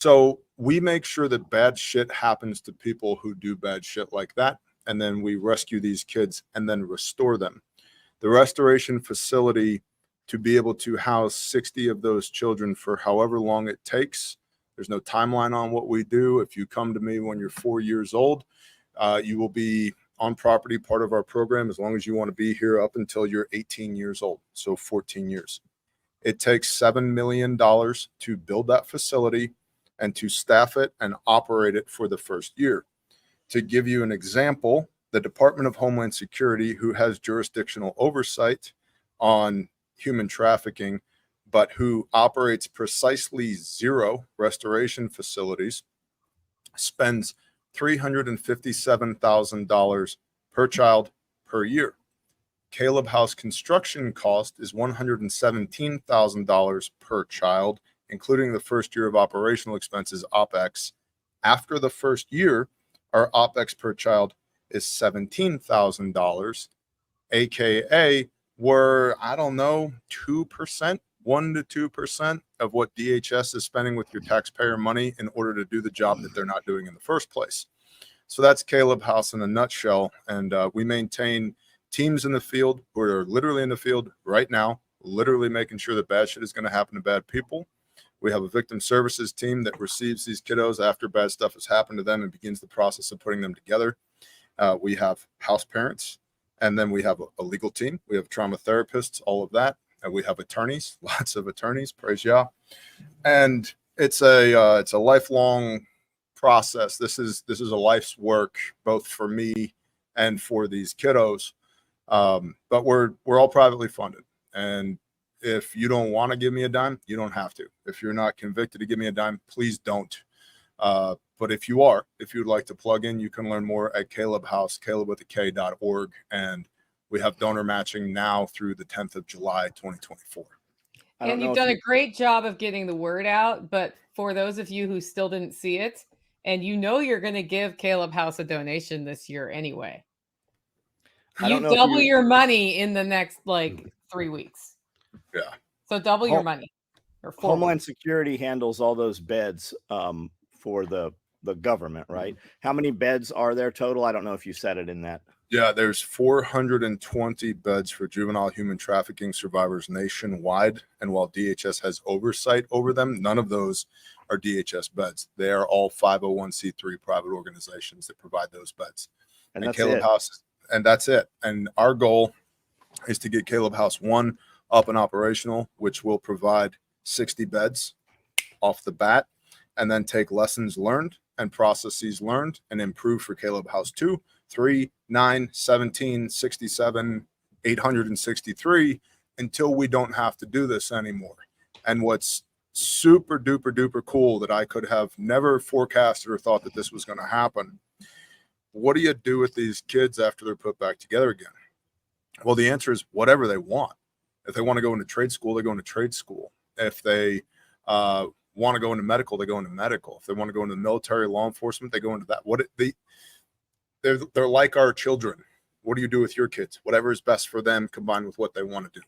So we make sure that bad shit happens to people who do bad shit like that. And then we rescue these kids and then restore them. The restoration facility, to be able to house 60 of those children for however long it takes. There's no timeline on what we do. If you come to me when you're 4 years old, you will be on property, part of our program, as long as you want to be here up until you're 18 years old, so 14 years. It takes $7 million to build that facility and to staff it and operate it for the first year. To give you an example, the Department of Homeland Security, who has jurisdictional oversight on human trafficking, but who operates precisely 0 restoration facilities, spends $357,000 per child per year. Kaleb House construction cost is $117,000 per child, including the first year of operational expenses, OPEX. After the first year, our OPEX per child is $17,000, aka we're, I don't know, 2%, 1 to 2% of what DHS is spending with your taxpayer money in order to do the job that they're not doing in the first place. So that's Kaleb House in a nutshell. And we maintain teams in the field who are literally in the field right now, literally making sure that bad shit is going to happen to bad people. We have a victim services team that receives these kiddos after bad stuff has happened to them and begins the process of putting them together. We have house parents, and then we have a legal team. We have trauma therapists, all of that. And we have attorneys, lots of attorneys, praise Yah. And it's a lifelong process. This is a life's work, both for me and for these kiddos. But we're all privately funded. And if you don't want to give me a dime, you don't have to. If you're not convicted to give me a dime, please don't. But if you are, if you'd like to plug in, you can learn more at Kaleb House, kaleb.org. And we have donor matching now through the 10th of July, 2024. And you've done a great job of getting the word out. But for those of you who still didn't see it, and you're going to give Kaleb House a donation this year anyway. You double your money in the next 3 weeks. Yeah. So double your money. Or Homeland Security handles all those beds for the government, right? How many beds are there total? I don't know if you said it in that. Yeah, there's 420 beds for juvenile human trafficking survivors nationwide. And while DHS has oversight over them, none of those are DHS beds. They are all 501c3 private organizations that provide those beds. And that's Kaleb House, and that's it. And our goal is to get Kaleb House 1 up and operational, which will provide 60 beds off the bat, and then take lessons learned and processes learned and improve for Kaleb House 2, 3, 9, 17, 67, 863 until we don't have to do this anymore. And what's super duper duper cool that I could have never forecasted or thought that this was going to happen. What do you do with these kids after they're put back together again? Well, the answer is whatever they want. If they want to go into trade school, they go into trade school. If they want to go into medical, they go into medical. If they want to go into military, law enforcement, they go into that. They're like our children. What do you do with your kids? Whatever is best for them combined with what they want to do.